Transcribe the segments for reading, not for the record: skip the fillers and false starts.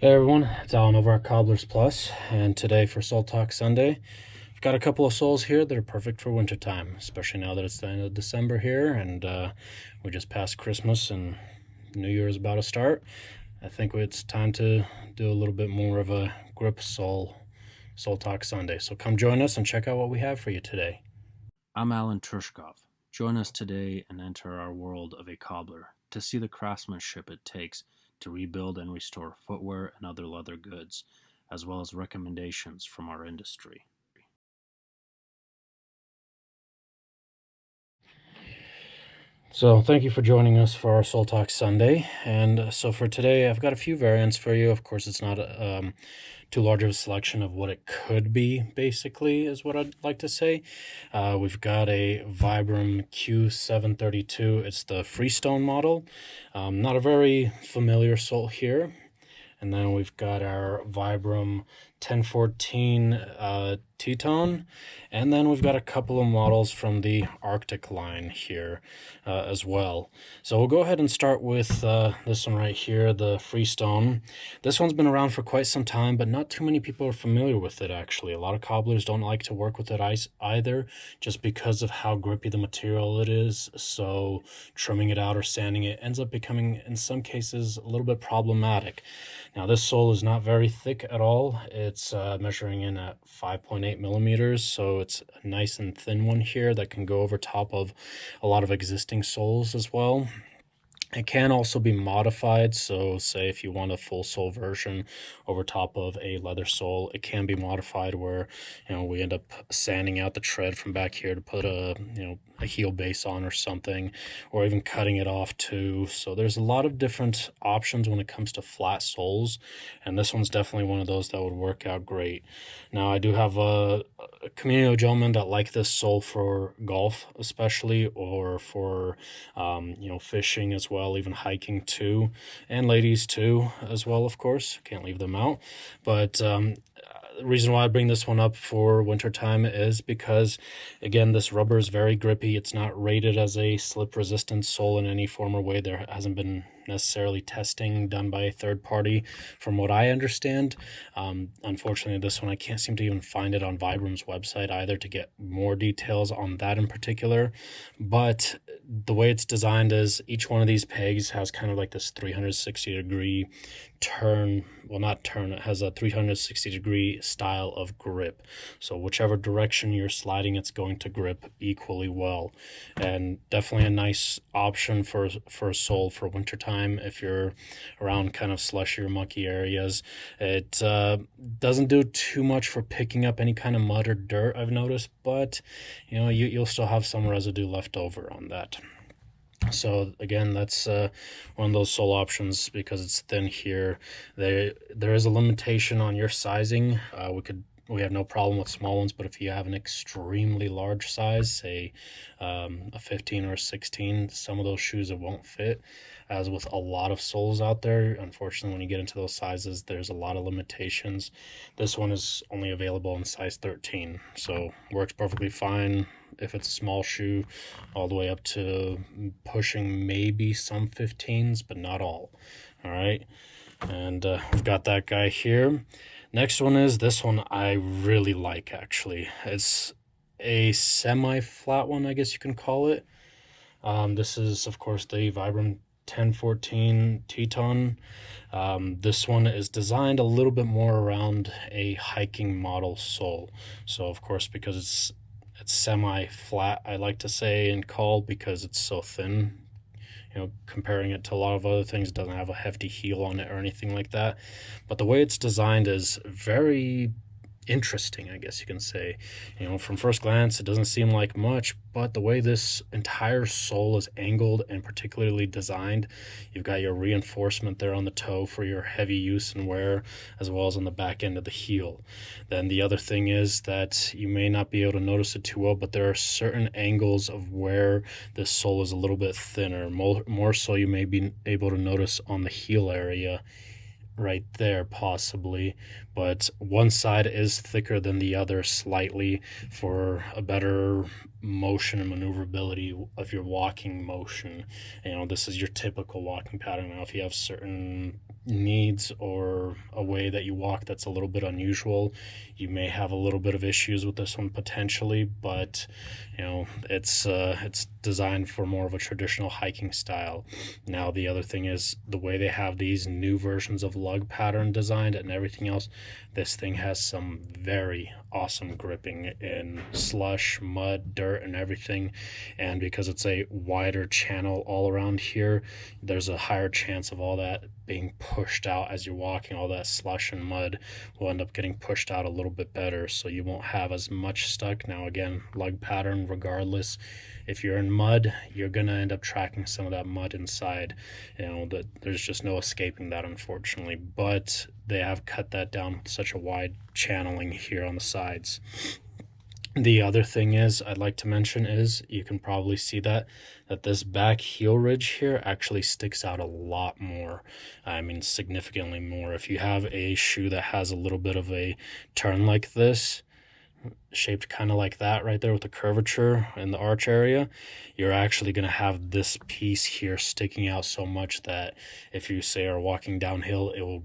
Hey everyone, it's Alan over at Cobblers Plus, and today for Soul Talk Sunday, I've got a couple of soles here that are perfect for wintertime, especially now that it's the end of December here, and we just passed Christmas and New Year is about to start. I think it's time to do a little bit more of a grip Soul Talk Sunday. So come join us and check out what we have for you today. I'm Alan Trushkov. Join us today and enter our world of a cobbler to see the craftsmanship it takes to rebuild and restore footwear and other leather goods, as well as recommendations from our industry. So thank you for joining us for our Soul Talk Sunday. And so for today, I've got a few variants for you. Of course, it's not too large of a selection of what it could be, basically, is what I'd like to say. We've got a Vibram Q732. It's the Freestone model. Not a very familiar sole here. And then we've got our Vibram 1014 Teton, and then we've got a couple of models from the Arctic line here as well. So we'll go ahead and start with this one right here, the Freestone. This one's been around for quite some time, but not too many people are familiar with it, actually. A lot of cobblers don't like to work with it either, just because of how grippy the material it is. So trimming it out or sanding it ends up becoming, in some cases, a little bit problematic. Now this sole is not very thick at all. It's measuring in at 5.8 millimeters, so it's a nice and thin one here that can go over top of a lot of existing soles as well. It can also be modified, so say if you want a full sole version over top of a leather sole, it can be modified where, we end up sanding out the tread from back here to put a heel base on or something, or even cutting it off too. So there's a lot of different options when it comes to flat soles, and this one's definitely one of those that would work out great. Now, I do have a community of gentlemen that like this sole for golf especially, or for fishing as well, even hiking too, and ladies too as well, of course, can't leave them out. But the reason why I bring this one up for wintertime is because, again, this rubber is very grippy. It's not rated as a slip resistant sole in any form or way. There hasn't been necessarily testing done by a third party from what I understand. Unfortunately, this one I can't seem to even find it on Vibram's website either to get more details on that in particular. But the way it's designed is each one of these pegs has kind of like this 360-degree turn. Well, not turn, it has a 360-degree style of grip. So whichever direction you're sliding, it's going to grip equally well. And definitely a nice option for a sole for wintertime if you're around kind of slushy or mucky areas. It doesn't do too much for picking up any kind of mud or dirt, I've noticed, but you'll still have some residue left over on that. So again, that's one of those sole options because it's thin here. There is a limitation on your sizing. We have no problem with small ones, but if you have an extremely large size, say a 15 or a 16, some of those shoes it won't fit. As with a lot of soles out there, unfortunately, when you get into those sizes, there's a lot of limitations. This one is only available in size 13, so works perfectly fine if it's a small shoe, all the way up to pushing maybe some 15s, but not all. All right, and we've got that guy here. Next one is this one I really like, actually. It's a semi-flat one, I guess you can call it. This is, of course, the Vibram 1014 Teton. This one is designed a little bit more around a hiking model sole. So, of course, because it's semi-flat, I like to say and call, because it's so thin. Comparing it to a lot of other things, it doesn't have a hefty heel on it or anything like that. But the way it's designed is very interesting, I guess you can say. From first glance, it doesn't seem like much, but the way this entire sole is angled and particularly designed, you've got your reinforcement there on the toe for your heavy use and wear, as well as on the back end of the heel. Then the other thing is that you may not be able to notice it too well, but there are certain angles of where this sole is a little bit thinner. More so you may be able to notice on the heel area right there, possibly, but one side is thicker than the other slightly for a better motion and maneuverability of your walking motion. This is your typical walking pattern. Now if you have certain needs or a way that you walk that's a little bit unusual, you may have a little bit of issues with this one potentially, but it's designed for more of a traditional hiking style. Now the other thing is the way they have these new versions of lug pattern designed and everything else, this thing has some very awesome gripping in slush, mud, dirt, and everything. And because it's a wider channel all around here, there's a higher chance of all that being pushed out as you're walking. All that slush and mud will end up getting pushed out a little bit better, so you won't have as much stuck. Now again, lug pattern, regardless, if you're in mud, you're gonna end up tracking some of that mud inside. There's just no escaping that, unfortunately. But they have cut that down with such a wide channeling here on the sides. The other thing is I'd like to mention is you can probably see that this back heel ridge here actually sticks out a lot more. I mean, significantly more. If you have a shoe that has a little bit of a turn like this, shaped kind of like that right there with the curvature in the arch area, you're actually going to have this piece here sticking out so much that if you say are walking downhill, it will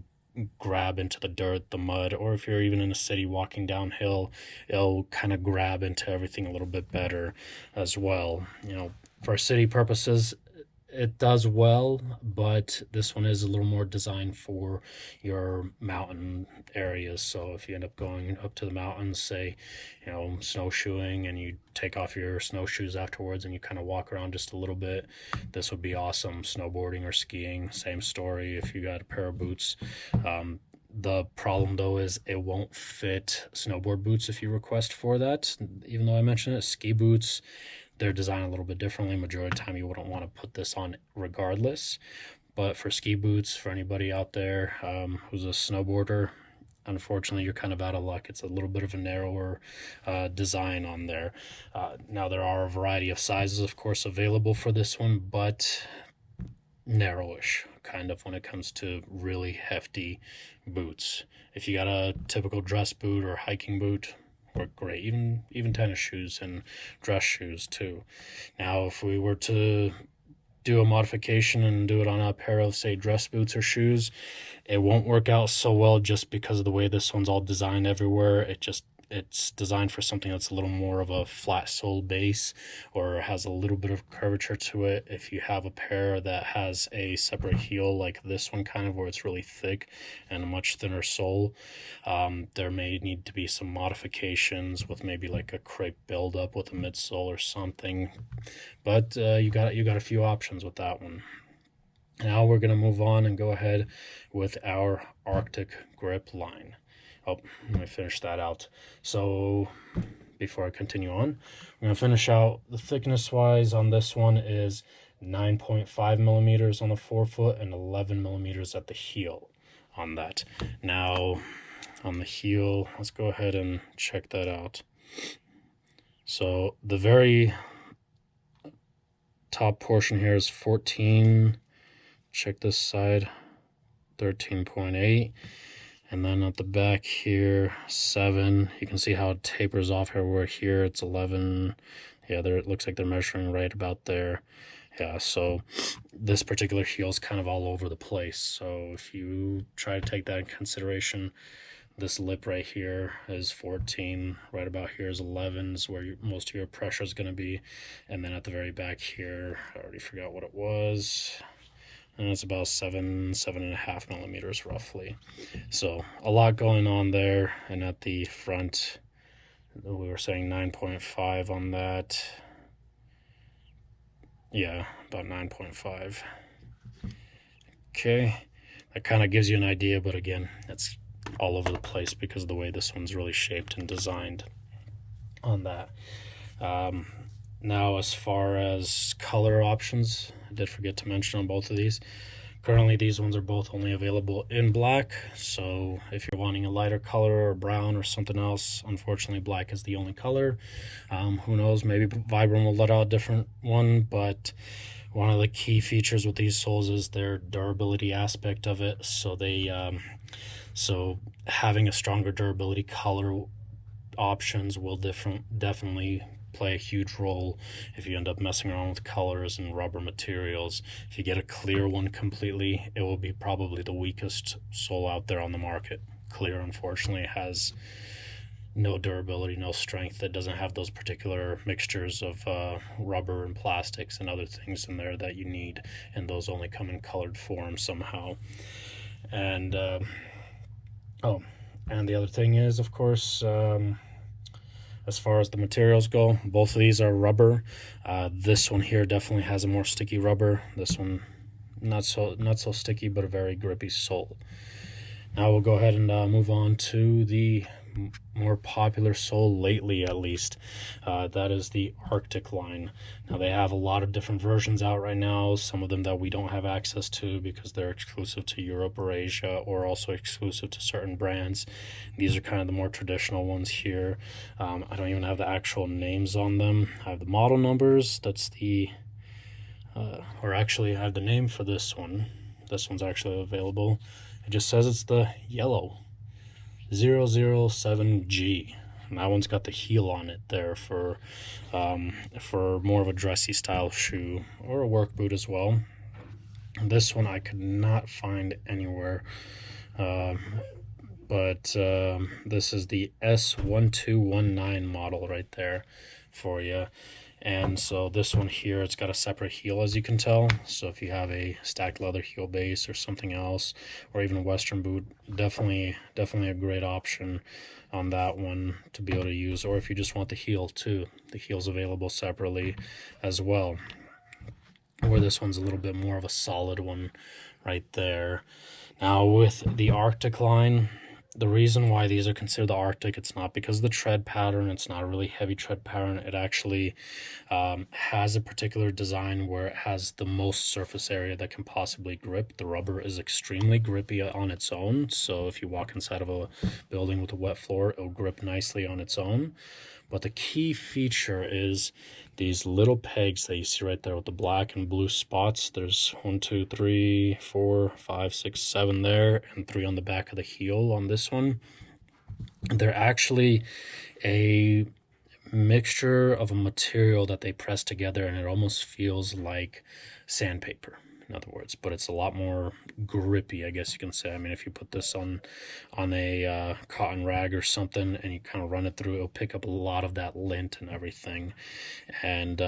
grab into the dirt, the mud, or if you're even in a city walking downhill, it'll kind of grab into everything a little bit better as well. For city purposes, it does well, but this one is a little more designed for your mountain areas. So if you end up going up to the mountains, say, snowshoeing, and you take off your snowshoes afterwards and you kind of walk around just a little bit, this would be awesome. Snowboarding or skiing, same story if you got a pair of boots. The problem though is it won't fit snowboard boots if you request for that. Even though I mentioned it, ski boots, they're designed a little bit differently. Majority of the time you wouldn't want to put this on regardless. But for ski boots, for anybody out there who's a snowboarder, unfortunately you're kind of out of luck. It's a little bit of a narrower design on there. Now there are a variety of sizes, of course, available for this one, but narrowish kind of when it comes to really hefty boots. If you got a typical dress boot or hiking boot, work great. Even tennis shoes and dress shoes too. Now if we were to do a modification and do it on a pair of, say, dress boots or shoes, it won't work out so well just because of the way this one's all designed everywhere. It's designed for something that's a little more of a flat sole base or has a little bit of curvature to it. If you have a pair that has a separate heel like this one, kind of where it's really thick and a much thinner sole, there may need to be some modifications with maybe like a crepe buildup with a midsole or something. But you got a few options with that one. Now we're going to move on and go ahead with our Arctic grip line. Oh, let me finish that out. So before I continue on, I'm going to finish out the thickness wise on this one is 9.5 millimeters on the forefoot and 11 millimeters at the heel on that. Now on the heel, let's go ahead and check that out. So the very top portion here is 14. Check this side, 13.8. And then at the back here, 7. You can see how it tapers off here, where here it's 11. Yeah, there it looks like they're measuring right about there. Yeah, so this particular heel is kind of all over the place. So if you try to take that in consideration, this lip right here is 14. Right about here is 11, is where most of your pressure is going to be. And then at the very back here, I already forgot what it was. And it's about 7.5 millimeters roughly. So a lot going on there. And at the front, we were saying 9.5 on that. Yeah, about 9.5. Okay, that kind of gives you an idea, but again, it's all over the place because of the way this one's really shaped and designed on that. Now, as far as color options, I did forget to mention on both of these. Currently, these ones are both only available in black. So if you're wanting a lighter color or brown or something else, unfortunately, black is the only color. Who knows? Maybe Vibram will let out a different one. But one of the key features with these soles is their durability aspect of it. So so having a stronger durability color options will definitely play a huge role if you end up messing around with colors and rubber materials. If you get a clear one completely, it will be probably the weakest sole out there on the market. Clear, unfortunately, has no durability, no strength. It doesn't have those particular mixtures of rubber and plastics and other things in there that you need, and those only come in colored form somehow. And and the other thing is, of course, as far as the materials go, both of these are rubber. This one here definitely has a more sticky rubber. This one not so sticky, but a very grippy sole. Now we'll go ahead and move on to the more popular sole lately, at least. That is the Arctic line. Now they have a lot of different versions out right now, some of them that we don't have access to because they're exclusive to Europe or Asia, or also exclusive to certain brands. These are kind of the more traditional ones here. I don't even have the actual names on them. I have the model numbers. That's the or actually I have the name for this one. This one's actually available. It just says it's the yellow 007G. And that one's got the heel on it there for more of a dressy style shoe, or a work boot as well. This one I could not find anywhere, but this is the S1219 model right there for you. And so this one here, it's got a separate heel, as you can tell. So if you have a stacked leather heel base or something else, or even a Western boot, definitely a great option on that one to be able to use. Or if you just want the heel too, the heel's available separately as well. Where this one's a little bit more of a solid one right there. Now with the Arctic line, the reason why these are considered the Arctic, it's not because of the tread pattern. It's not a really heavy tread pattern. It actually has a particular design where it has the most surface area that can possibly grip. The rubber is extremely grippy on its own. So if you walk inside of a building with a wet floor, it'll grip nicely on its own. But the key feature is these little pegs that you see right there with the black and blue spots. There's 1, 2, 3, 4, 5, 6, 7 there, and 3 on the back of the heel on this one. They're actually a mixture of a material that they press together, and it almost feels like sandpaper, in other words, but it's a lot more grippy, I guess you can say. I mean, if you put this on a cotton rag or something and you kind of run it through, it'll pick up a lot of that lint and everything. And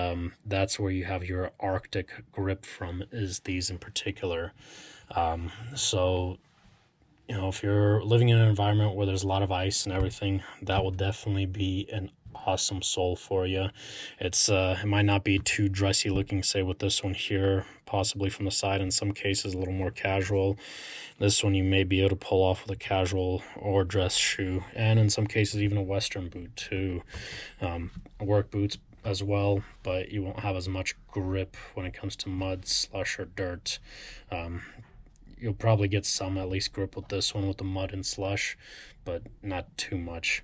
that's where you have your Arctic grip from, is these in particular. So, you know, if you're living in an environment where there's a lot of ice and everything, that will definitely be an awesome sole for you. It's it might not be too dressy looking, say with this one here, possibly from the side. In some cases a little more casual. This one you may be able to pull off with a casual or dress shoe, and in some cases even a Western boot too. Work boots as well, but you won't have as much grip when it comes to mud, slush, or dirt. You'll probably get some at least grip with this one with the mud and slush, but not too much.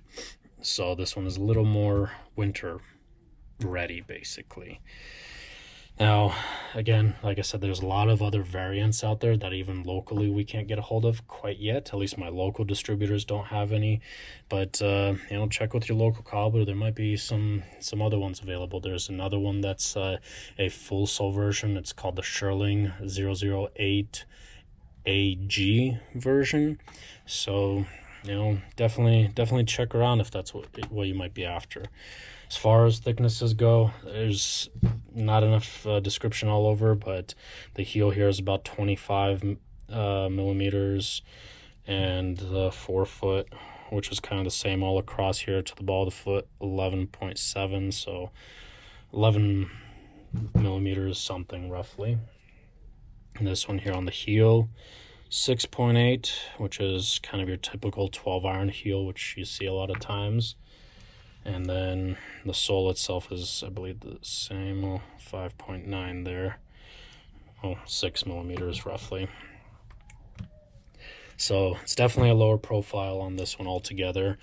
So this one is a little more winter ready, basically. Now, again, like I said, there's a lot of other variants out there that even locally we can't get a hold of quite yet. At least my local distributors don't have any. But, you know, check with your local cobbler. There might be some other ones available. There's another one that's a full sole version. It's called the Shirling 008 AG version. So, you know, definitely check around if that's what you might be after. As far as thicknesses go, there's not enough description all over, but the heel here is about 25 millimeters, and the forefoot, which is kind of the same all across here to the ball of the foot, 11.7, so 11 millimeters something roughly. And this one here on the heel, 6.8, which is kind of your typical 12 iron heel, which you see a lot of times. And then the sole itself is, I believe, the same, 5.9 there, 6 millimeters roughly. So it's definitely a lower profile on this one altogether.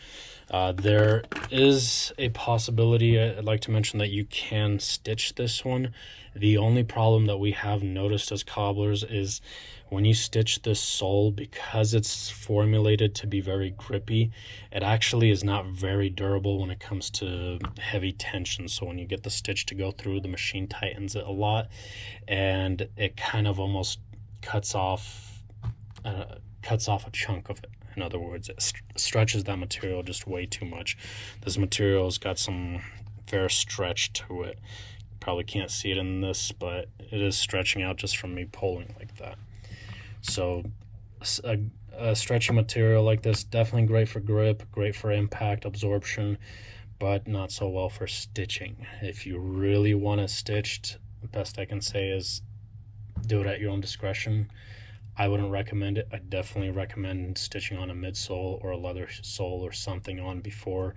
There is a possibility, I'd like to mention, that you can stitch this one. The only problem that we have noticed as cobblers is when you stitch this sole, because it's formulated to be very grippy, it actually is not very durable when it comes to heavy tension. So when you get the stitch to go through, the machine tightens it a lot, and it kind of almost cuts off a chunk of it. In other words, it stretches that material just way too much. This material's got some fair stretch to it. Probably can't see it in this, but it is stretching out just from me pulling like that. So a stretchy material like this, definitely great for grip, great for impact absorption, but not so well for stitching. If you really want it stitched, the best I can say is do it at your own discretion. I wouldn't recommend it. I definitely recommend stitching on a midsole or a leather sole or something on before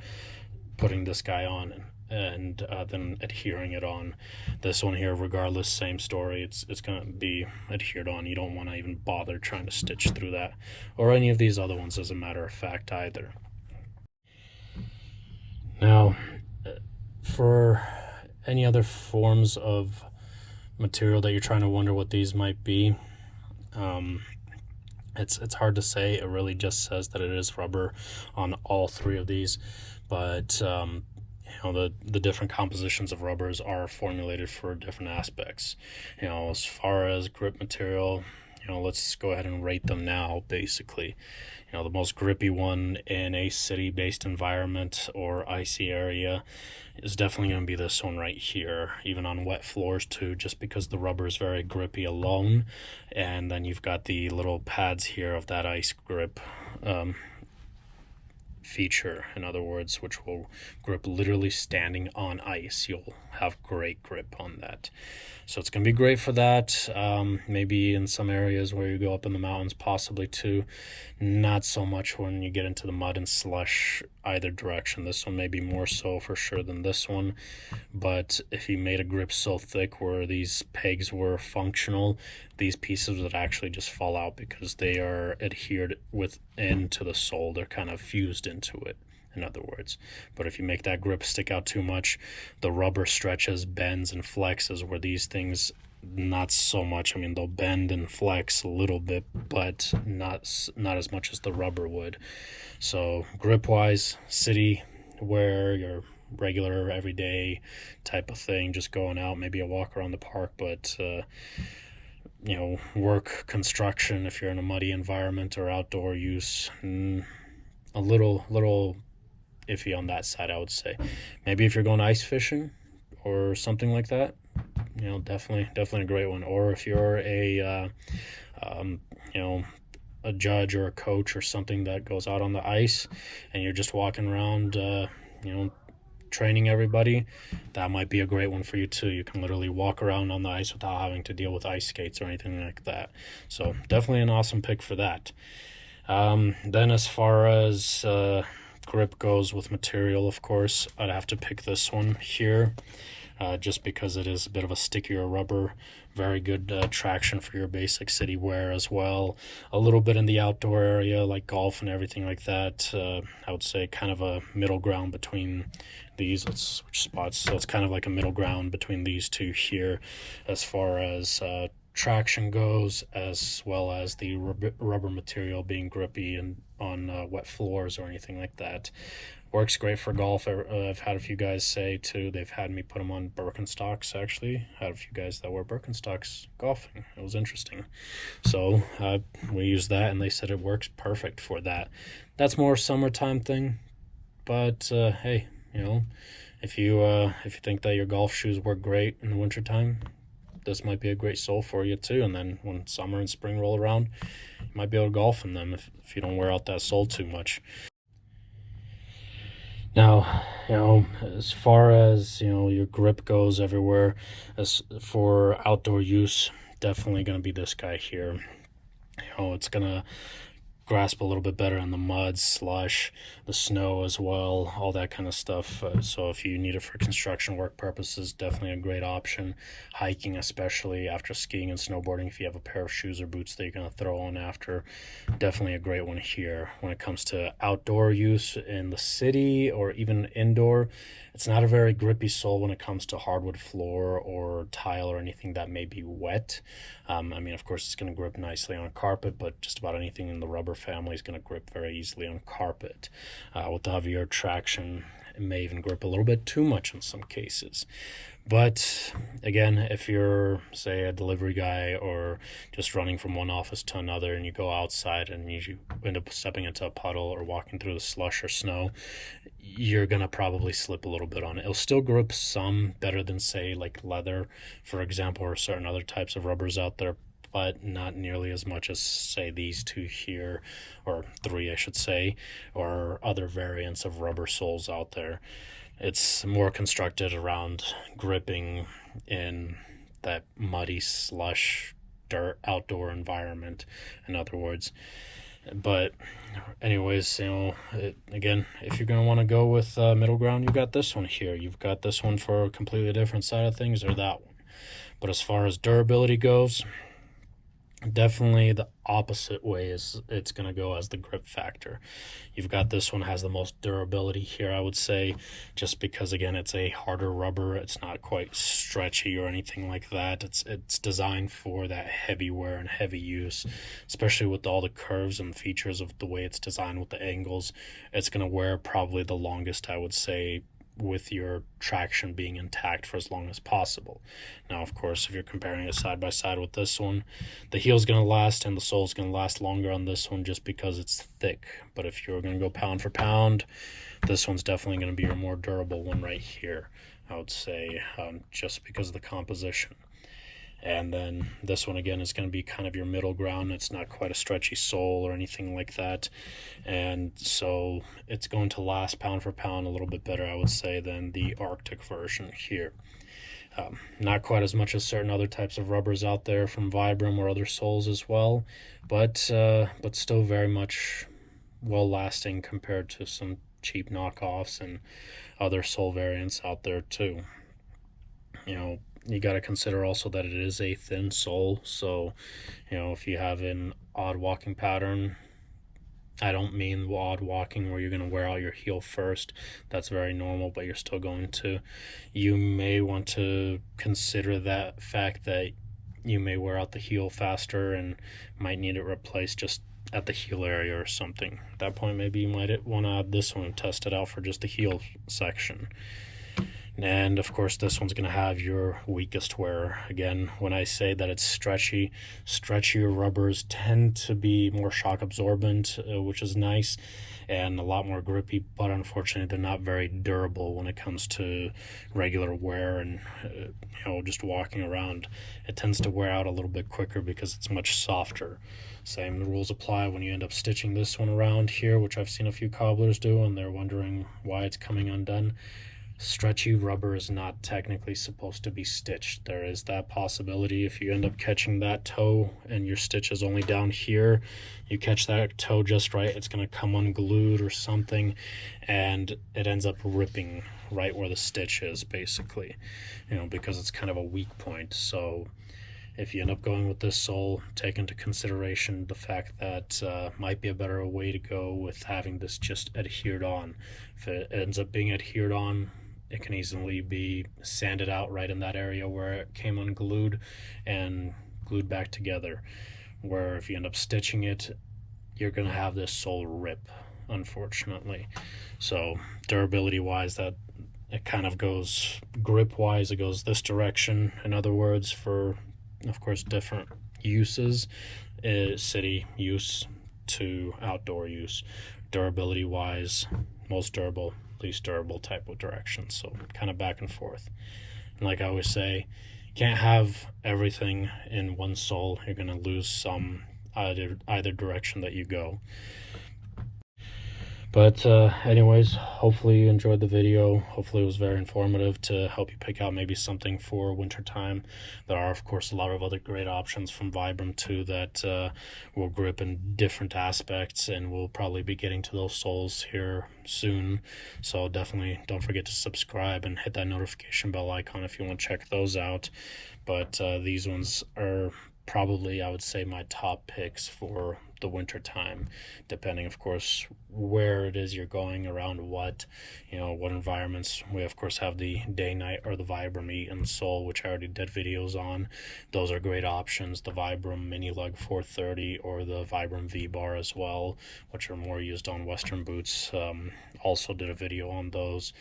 putting this guy on, and then adhering it on. This one here, regardless, same story. It's gonna be adhered on. You don't want to even bother trying to stitch through that, or any of these other ones, as a matter of fact, either. Now, for any other forms of material that you're trying to wonder what these might be, it's hard to say. It really just says that it is rubber on all three of these, but the different compositions of rubbers are formulated for different aspects. As far as grip material, let's go ahead and rate them now. Basically, the most grippy one in a city-based environment or icy area is definitely going to be this one right here, even on wet floors too, just because the rubber is very grippy alone. And then you've got the little pads here of that ice grip feature, in other words, which will grip literally standing on ice. You'll have great grip on that. So it's going to be great for that. Maybe in some areas where you go up in the mountains, possibly too. Not so much when you get into the mud and slush either direction. This one may be more so for sure than this one. But if you made a grip so thick where these pegs were functional, these pieces would actually just fall out because they are adhered into the sole. They're kind of fused into it, in other words. But if you make that grip stick out too much, the rubber stretches, bends, and flexes, where these things not so much. I mean, they'll bend and flex a little bit, but not as much as the rubber would. So grip wise, city wear, your regular everyday type of thing, just going out, maybe a walk around the park, but work, construction, if you're in a muddy environment, or outdoor use, a little iffy on that side, I would say. Maybe if you're going ice fishing or something like that, definitely a great one. Or if you're a judge or a coach or something that goes out on the ice and you're just walking around training everybody, that might be a great one for you too. You can literally walk around on the ice without having to deal with ice skates or anything like that. So definitely an awesome pick for that. Then as far as grip goes with material, of course, I'd have to pick this one here, just because it is a bit of a stickier rubber. Very good traction for your basic city wear as well. A little bit in the outdoor area like golf and everything like that. I would say kind of a middle ground between these. Let's switch spots. So it's kind of like a middle ground between these two here as far as traction goes, as well as the rubber material being grippy and on wet floors or anything like that. Works great for golf. I've had a few guys say too, they've had me put them on Birkenstocks. Actually had a few guys that wear Birkenstocks golfing. It was interesting. So we used that and they said it works perfect for that. That's more summertime thing, but hey, if you think that your golf shoes work great in the wintertime, this might be a great sole for you too. And then when summer and spring roll around, you might be able to golf in them if you don't wear out that sole too much. Now, as far as your grip goes everywhere, as for outdoor use, definitely going to be this guy here. It's gonna grasp a little bit better in the mud, slush, the snow as well, all that kind of stuff. So if you need it for construction work purposes, definitely a great option. Hiking, especially after skiing and snowboarding, if you have a pair of shoes or boots that you're going to throw on after, definitely a great one here. When it comes to outdoor use in the city or even indoor, it's not a very grippy sole when it comes to hardwood floor or tile or anything that may be wet. I mean, of course, it's going to grip nicely on carpet, but just about anything in the rubber family is going to grip very easily on carpet. With the heavier traction, it may even grip a little bit too much in some cases. But again, if you're, say, a delivery guy or just running from one office to another and you go outside and you end up stepping into a puddle or walking through the slush or snow, you're going to probably slip a little bit on it. It'll still grip some better than, say, like leather, for example, or certain other types of rubbers out there, but not nearly as much as, say, these two here, or three, I should say, or other variants of rubber soles out there. It's more constructed around gripping in that muddy slush, dirt, outdoor environment, in other words. But anyways, again, if you're going to want to go with middle ground, you got this one here. You've got this one for a completely different side of things, or that one. But as far as durability goes, definitely the opposite way is it's going to go as the grip factor. You've got this one has the most durability here, I would say, just because, again, it's a harder rubber. It's not quite stretchy or anything like that. It's designed for that heavy wear and heavy use, especially with all the curves and features of the way it's designed with the angles. It's going to wear probably the longest, I would say, with your traction being intact for as long as possible. Now, of course, if you're comparing it side by side with this one, the heel's going to last and the sole's going to last longer on this one just because it's thick. But if you're going to go pound for pound, this one's definitely going to be your more durable one right here, I would say, just because of the composition. And then this one, again, is going to be kind of your middle ground. It's not quite a stretchy sole or anything like that. And so it's going to last pound for pound a little bit better, I would say, than the Arctic version here. Not quite as much as certain other types of rubbers out there from Vibram or other soles as well, but still very much well-lasting compared to some cheap knockoffs and other sole variants out there too. You got to consider also that it is a thin sole, so if you have an odd walking pattern, I don't mean odd walking where you're going to wear out your heel first. That's very normal, but you're still going to. You may want to consider that fact that you may wear out the heel faster and might need it replaced just at the heel area or something. At that point, maybe you might want to add this one and test it out for just the heel section. And of course, this one's going to have your weakest wear. Again, when I say that it's stretchy, stretchier rubbers tend to be more shock absorbent, which is nice, and a lot more grippy, but unfortunately they're not very durable when it comes to regular wear and just walking around. It tends to wear out a little bit quicker because it's much softer. Same rules apply when you end up stitching this one around here, which I've seen a few cobblers do, and they're wondering why it's coming undone. Stretchy rubber is not technically supposed to be stitched. There is that possibility if you end up catching that toe and your stitch is only down here, you catch that toe just right, it's going to come unglued or something, and it ends up ripping right where the stitch is, basically, because it's kind of a weak point. So if you end up going with this sole, take into consideration the fact that might be a better way to go with having this just adhered on. If it ends up being adhered on, it can easily be sanded out right in that area where it came unglued and glued back together. Where if you end up stitching it, you're going to have this sole rip, unfortunately. So durability wise, that it kind of goes grip wise, it goes this direction. In other words, for of course different uses, city use to outdoor use. Durability wise, most durable, least durable type of direction. So kind of back and forth. And like I always say, you can't have everything in one sole. You're going to lose some either direction that you go. But anyways, hopefully you enjoyed the video. Hopefully it was very informative to help you pick out maybe something for wintertime. There are, of course, a lot of other great options from Vibram too that will grip in different aspects, and we'll probably be getting to those soles here soon. So definitely don't forget to subscribe and hit that notification bell icon if you want to check those out. But these ones are probably, I would say, my top picks for the winter time, depending, of course, where it is you're going, around what environments. We of course have the day night or the Vibram Eton Sole, which I already did videos on. Those are great options. The Vibram Mini Lug 430 or the Vibram V Bar as well, which are more used on western boots. Also did a video on those.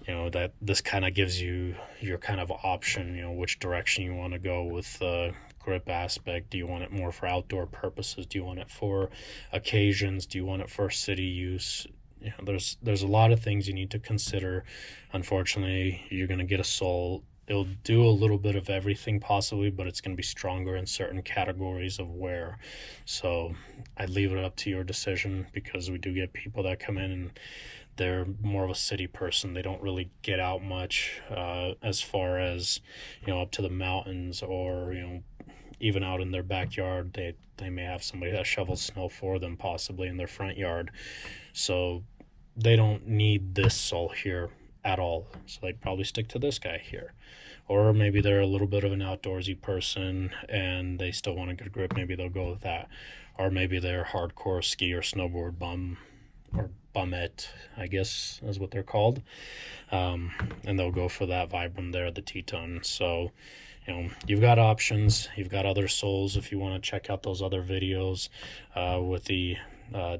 That this kind of gives you your kind of option, which direction you want to go with the grip aspect. Do you want it more for outdoor purposes? Do you want it for occasions? Do you want it for city use? There's a lot of things you need to consider. Unfortunately, you're going to get a sole. It'll do a little bit of everything possibly, but it's going to be stronger in certain categories of wear. So I'd leave it up to your decision, because we do get people that come in and they're more of a city person. They don't really get out much as far as up to the mountains, or even out in their backyard. They may have somebody that shovels snow for them, possibly in their front yard, so they don't need this sole here at all. So they'd probably stick to this guy here. Or maybe they're a little bit of an outdoorsy person and they still want a good grip. Maybe they'll go with that. Or maybe they're hardcore ski or snowboard bum, or bummette, I guess is what they're called, and they'll go for that Vibram there, the Teton. So you've got options. You've got other soles if you want to check out those other videos with the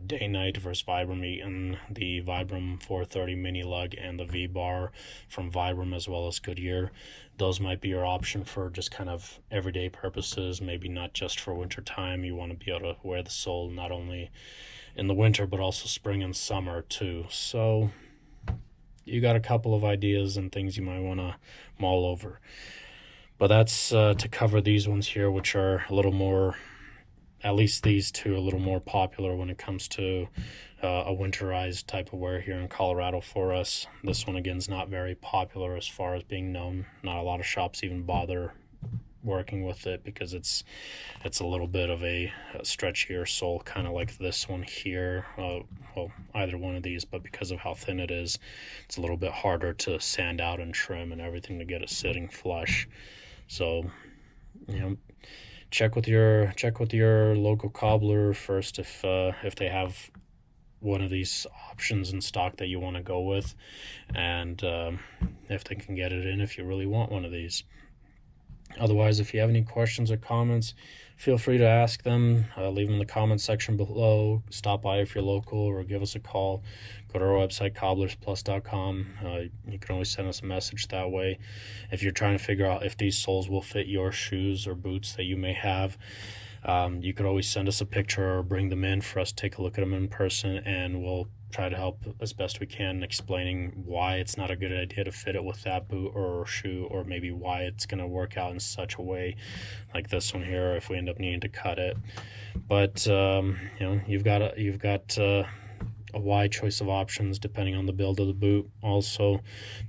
day night versus Vibram Eton, the Vibram 430 mini lug, and the V bar from Vibram as well as Goodyear. Those might be your option for just kind of everyday purposes, maybe not just for winter time. You want to be able to wear the sole not only in the winter but also spring and summer too. So you got a couple of ideas and things you might want to mull over. But that's to cover these ones here, which are a little more, at least these two, a little more popular when it comes to a winterized type of wear here in Colorado for us. This one again is not very popular as far as being known. Not a lot of shops even bother working with it because it's a little bit of a stretchier sole, kind of like this one here. Well, either one of these, but because of how thin it is, it's a little bit harder to sand out and trim and everything to get it sitting flush. So check with your local cobbler first if they have one of these options in stock that you want to go with, and if they can get it in if you really want one of these. Otherwise, if you have any questions or comments, feel free to ask them. Leave them in the comment section below. Stop by if you're local, or give us a call. Go to our website, CobblersPlusCO. You can always send us a message that way. If you're trying to figure out if these soles will fit your shoes or boots that you may have, you could always send us a picture or bring them in for us to take a look at them in person, and we'll try to help as best we can explaining why it's not a good idea to fit it with that boot or shoe, or maybe why it's going to work out in such a way like this one here if we end up needing to cut it. But you've got a wide choice of options depending on the build of the boot also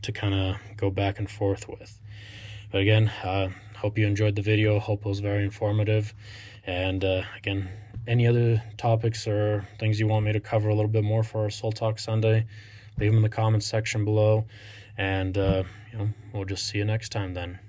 to kind of go back and forth with. But again, hope you enjoyed the video. Hope it was very informative. And again, any other topics or things you want me to cover a little bit more for our Soul Talk Sunday, leave them in the comments section below, and we'll just see you next time then.